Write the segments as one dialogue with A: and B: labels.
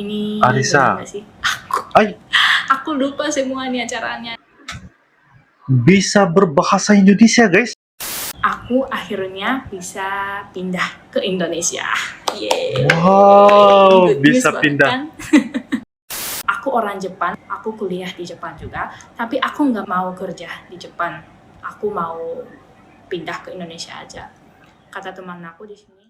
A: Ini
B: Arisa.
A: nggak sih?
B: Ay,
A: Aku lupa semuanya caranya.
B: bisa berbahasa Indonesia, guys.
A: Aku akhirnya bisa pindah ke Indonesia. Yeay.
B: Wow,
A: Good news
B: bisa
A: banget
B: pindah.
A: kan? Aku orang Jepang, aku kuliah di Jepang juga, tapi aku nggak mau kerja di Jepang. Aku mau pindah ke Indonesia aja. Kata teman aku di sini.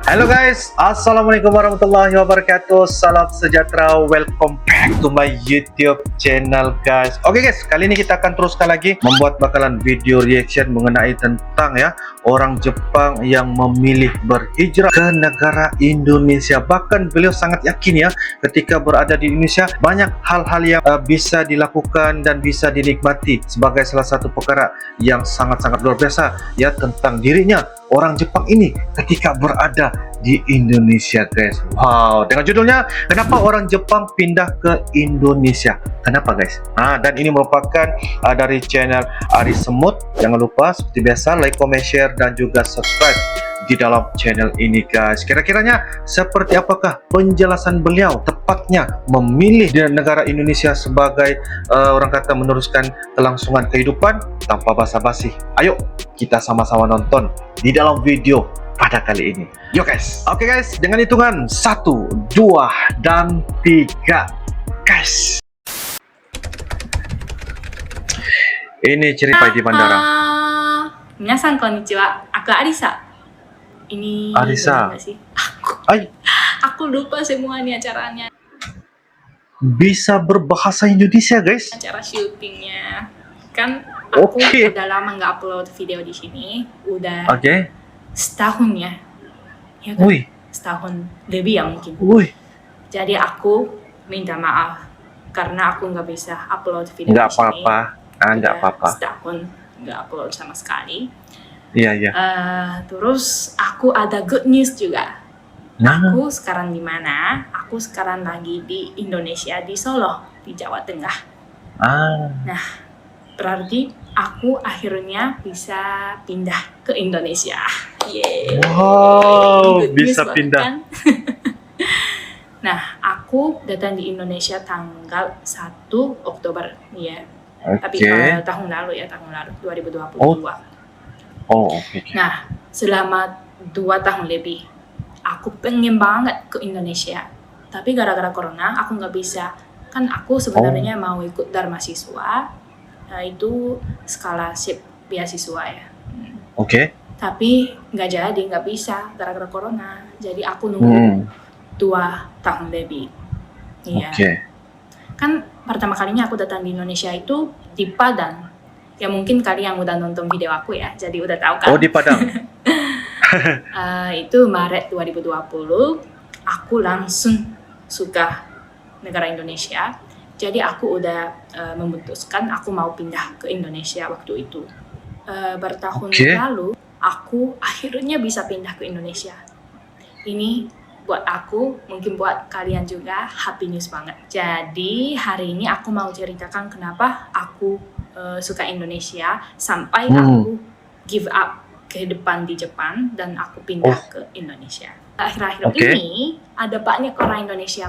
B: Halo guys, assalamualaikum warahmatullahi wabarakatuh. Salam sejahtera, welcome back to my YouTube channel guys. Oke guys, kali ini kita akan teruskan lagi membuat bakalan video reaction mengenai tentang ya orang Jepang yang memilih berhijrah ke negara Indonesia. Bahkan beliau sangat yakin ya ketika berada di Indonesia banyak hal-hal yang bisa dilakukan dan bisa dinikmati sebagai salah satu perkara yang sangat-sangat luar biasa ya tentang dirinya orang Jepang ini ketika berada di Indonesia guys. Wow, dengan judulnya kenapa orang Jepang pindah ke Indonesia, kenapa guys. Nah, dan ini merupakan dari channel Ari Semut. Jangan lupa seperti biasa like, comment, share dan juga subscribe di dalam channel ini guys. Kira-kiranya seperti apakah penjelasan beliau tepatnya memilih di negara Indonesia sebagai orang kata meneruskan kelangsungan kehidupan tanpa basa-basi. Ayo kita sama-sama nonton di dalam video pada kali ini. Yuk guys. Oke guys, dengan hitungan 1, 2 dan 3 guys. Ini cerita di bandara.
A: Minasan konnichiwa, aku Arisa. Ini
B: Arisa.
A: nggak sih? Aku lupa semuanya caranya.
B: Bisa berbahasa Indonesia guys.
A: Cara syutingnya kan aku udah lama nggak upload video di sini, udah setahun ya kan? Setahun lebih ya mungkin. Jadi aku minta maaf karena aku nggak bisa upload video di sini.
B: Nggak apa-apa.
A: Setahun nggak upload sama sekali.
B: Iya.
A: Terus aku ada good news juga. Aku sekarang di mana? Aku sekarang lagi di Indonesia, di Solo, di Jawa Tengah. Nah, berarti aku akhirnya bisa pindah ke Indonesia. Yeay.
B: Wow, bisa
A: banget,
B: pindah.
A: Kan? Nah, aku datang di Indonesia tanggal 1 Oktober ya. Tapi tahun lalu 2022. Nah, selama 2 tahun lebih aku pengen banget ke Indonesia, tapi gara-gara corona aku nggak bisa. Kan aku sebenarnya mau ikut Dharma Siswa, itu scholarship beasiswa ya. Tapi nggak bisa gara-gara corona. Jadi aku nunggu 2 tahun lebih. Iya. Kan pertama kalinya aku datang di Indonesia itu di Padang. Ya mungkin kalian yang udah nonton video aku ya, jadi udah tahu kan.
B: Di Padang.
A: Itu Maret 2020 aku langsung suka negara Indonesia. Jadi aku udah memutuskan aku mau pindah ke Indonesia waktu itu. Bertahun lalu aku akhirnya bisa pindah ke Indonesia. Ini buat aku, mungkin buat kalian juga happy news banget. Jadi hari ini aku mau ceritakan kenapa aku suka Indonesia sampai aku give up kehidupan di Jepang dan aku pindah ke Indonesia. Akhir-akhir ini ada banyak orang Indonesia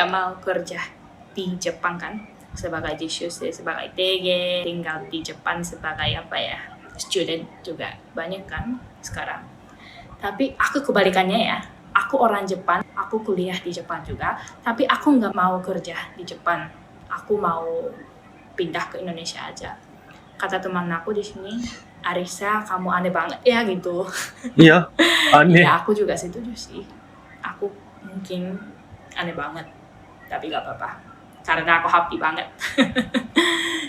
A: mau kerja di Jepang kan, sebagai jishushi, sebagai TG, tinggal di Jepang sebagai student juga banyak kan sekarang. Tapi aku kebalikannya ya, aku orang Jepang, aku kuliah di Jepang juga, tapi aku nggak mau kerja di Jepang. Aku mau pindah ke Indonesia aja. Kata teman aku di sini, Arisa, kamu aneh banget ya gitu.
B: Iya, aneh.
A: Ya aku juga setuju sih. Aku mungkin aneh banget, tapi gak apa-apa. Karena aku happy banget.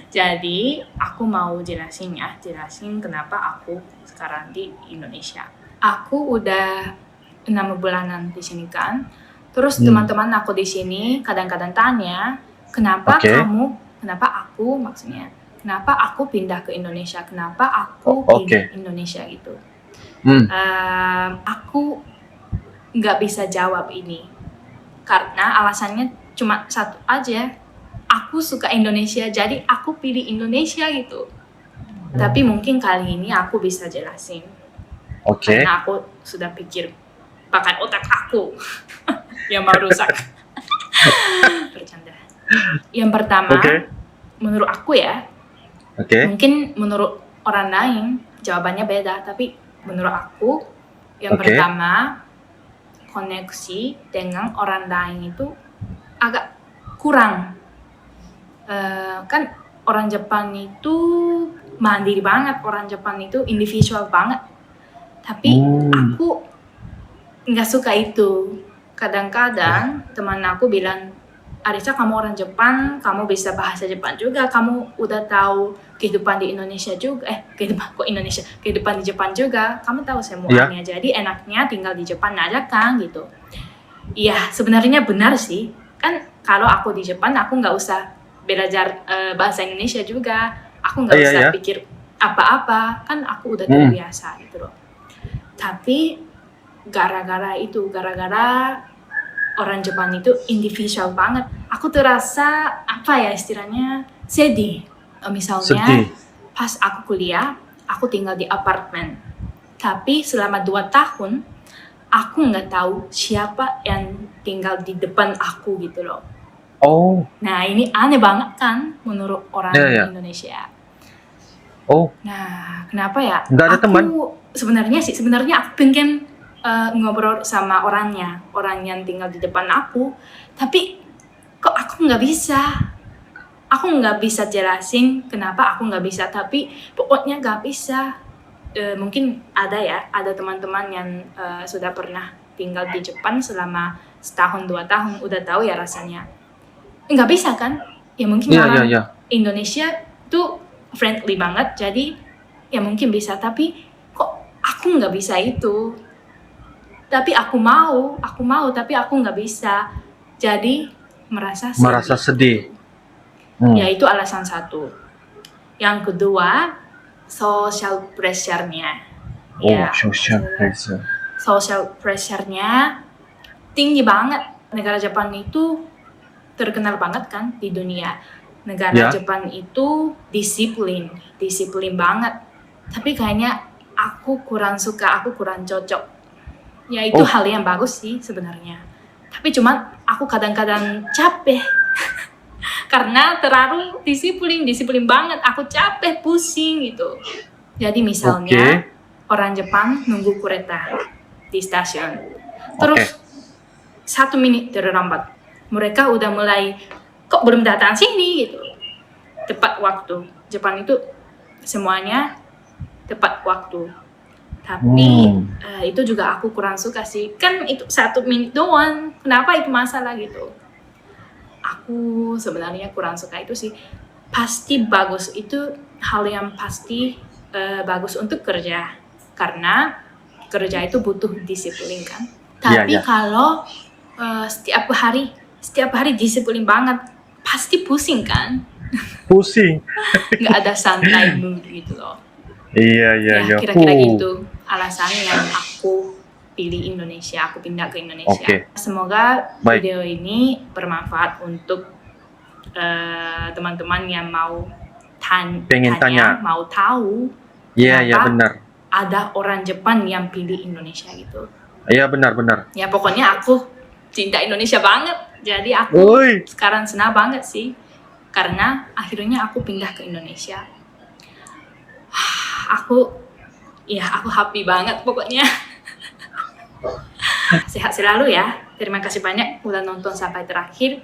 A: Jadi aku mau jelasin kenapa aku sekarang di Indonesia. Aku udah 6 bulanan di sini kan. Terus teman-teman aku di sini kadang-kadang tanya, kenapa aku pindah ke Indonesia? Kenapa aku pindah Indonesia gitu? Aku nggak bisa jawab ini karena alasannya cuma satu aja. aku suka Indonesia, jadi aku pilih Indonesia gitu. Tapi mungkin kali ini aku bisa jelasin.
B: Oke.
A: Karena aku sudah pikir pakai otak aku yang mau rusak. Bercanda. Yang pertama, menurut aku ya, mungkin menurut orang lain jawabannya beda, tapi menurut aku yang pertama, koneksi dengan orang lain itu agak kurang. Kan orang Jepang itu mandiri banget, orang Jepang itu individual banget. Tapi aku nggak suka itu. Kadang-kadang teman aku bilang, Arisa, kamu orang Jepang, kamu bisa bahasa Jepang juga, kamu udah tahu kehidupan di Indonesia juga, kehidupan di Jepang juga, kamu tahu semuanya, jadi enaknya tinggal di Jepang aja kan gitu. Iya, sebenarnya benar sih, kan kalau aku di Jepang aku nggak usah belajar bahasa Indonesia juga, aku nggak usah pikir apa-apa, kan aku udah terbiasa gitu loh. Tapi gara-gara orang Jepang itu individual banget, aku terasa apa ya istilahnya, sedih. Misalnya pas aku kuliah, aku tinggal di apartemen, tapi selama 2 tahun aku nggak tahu siapa yang tinggal di depan aku gitu loh. Nah ini aneh banget kan menurut orang Indonesia. Nah kenapa ya?
B: Nggak ada teman?
A: Sebenarnya aku pengen ngobrol sama orang yang tinggal di depan aku, tapi kok aku nggak bisa jelasin kenapa aku nggak bisa, tapi pokoknya nggak bisa. Mungkin ada teman-teman yang sudah pernah tinggal di Jepang selama 1-2 tahun, udah tahu ya rasanya nggak bisa kan ya. Mungkin orang Indonesia tuh friendly banget, jadi ya mungkin bisa, tapi kok aku nggak bisa itu. Tapi aku mau, tapi aku nggak bisa. Jadi merasa sedih. Ya itu alasan satu. Yang kedua, social pressure-nya. Social pressure-nya tinggi banget. Negara Jepang itu terkenal banget kan di dunia. Negara Jepang itu disiplin banget. Tapi kayaknya aku kurang suka, aku kurang cocok. Ya itu hal yang bagus sih sebenarnya. Tapi cuman aku kadang-kadang capek karena terlalu disiplin banget. Aku capek, pusing gitu. Jadi misalnya orang Jepang nunggu kereta di stasiun, terus 1 menit terlambat, mereka udah mulai kok belum datang sini gitu. Tepat waktu. Jepang itu semuanya tepat waktu. Tapi itu juga aku kurang suka sih. Kan itu 1 menit doang. Kenapa itu masalah gitu? Aku sebenarnya kurang suka itu sih. Pasti bagus. Itu hal yang pasti bagus untuk kerja. Karena kerja itu butuh disiplin kan. Tapi kalau setiap hari disiplin banget, pasti pusing kan?
B: Pusing.
A: Nggak ada santai mood gitu loh.
B: Iya.
A: Kira-kira gitu alasan yang aku pilih Indonesia, aku pindah ke Indonesia. Semoga video ini bermanfaat untuk teman-teman yang mau tanya, mau tahu benar. Ada orang Jepang yang pilih Indonesia gitu.
B: Iya benar.
A: Ya pokoknya aku cinta Indonesia banget, jadi aku sekarang senang banget sih karena akhirnya aku pindah ke Indonesia. Aku happy banget pokoknya. Sehat selalu ya. Terima kasih banyak udah nonton sampai terakhir.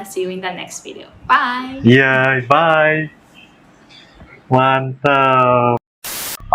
A: See you in the next video. Bye.
B: Bye. Mantap.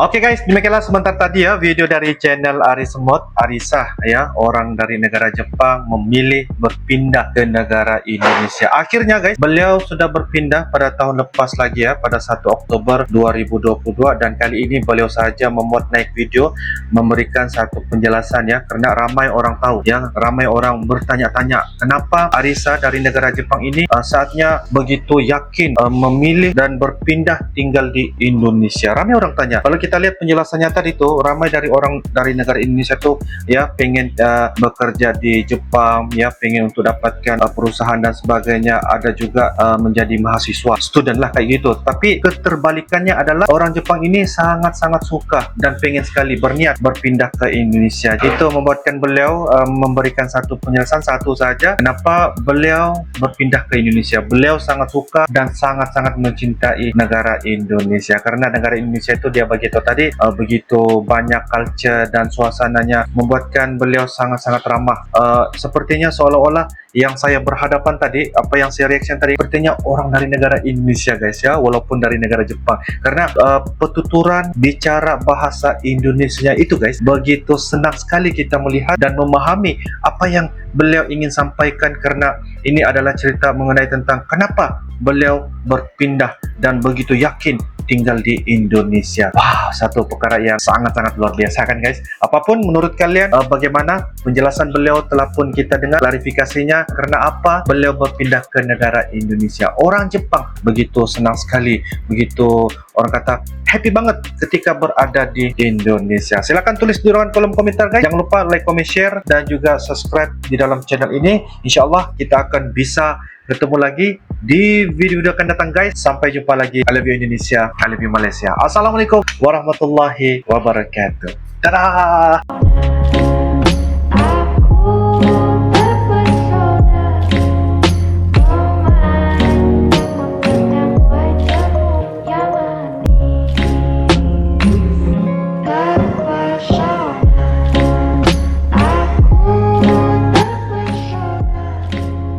B: Oke guys, demikianlah sebentar tadi ya video dari channel Arisa ya, orang dari negara Jepang memilih berpindah ke negara Indonesia. Akhirnya guys, beliau sudah berpindah pada tahun lepas lagi ya, pada 1 Oktober 2022, dan kali ini beliau saja memuat naik video memberikan satu penjelasan ya, karena ramai orang tahu ya, ramai orang bertanya-tanya kenapa Arisa dari negara Jepang ini saatnya begitu yakin memilih dan berpindah tinggal di Indonesia. Ramai orang tanya. Kalau kita kita lihat penjelasannya tadi tuh, ramai dari orang dari negara Indonesia tuh ya pengen bekerja di Jepang, ya pengen untuk dapatkan perusahaan dan sebagainya. Ada juga menjadi mahasiswa, student lah kayak gitu. Tapi keterbalikannya adalah orang Jepang ini sangat-sangat suka dan pengen sekali berniat berpindah ke Indonesia. Itu membuatkan beliau memberikan satu penjelasan satu saja kenapa beliau berpindah ke Indonesia. Beliau sangat suka dan sangat-sangat mencintai negara Indonesia, karena negara Indonesia itu dia begitu tadi begitu banyak culture dan suasananya membuatkan beliau sangat-sangat ramah. Sepertinya seolah-olah yang saya berhadapan tadi, apa yang saya reaction tadi, sepertinya orang dari negara Indonesia guys ya, walaupun dari negara Jepang, karena petuturan bicara bahasa Indonesianya itu guys begitu senang sekali kita melihat dan memahami apa yang beliau ingin sampaikan, karena ini adalah cerita mengenai tentang kenapa beliau berpindah dan begitu yakin tinggal di Indonesia. Wow, satu perkara yang sangat-sangat luar biasa kan guys. Apapun menurut kalian, bagaimana penjelasan beliau telah pun kita dengar klarifikasinya, karena apa beliau berpindah ke negara Indonesia. Orang Jepang begitu senang sekali, begitu orang kata happy banget ketika berada di Indonesia. Silahkan tulis di ruangan kolom komentar guys. Jangan lupa like, comment, share dan juga subscribe di dalam channel ini. Insya Allah kita akan bisa ketemu lagi di video-video akan datang guys. Sampai jumpa lagi. I love you Indonesia, I love you Malaysia. Assalamualaikum warahmatullahi wabarakatuh. Dadah.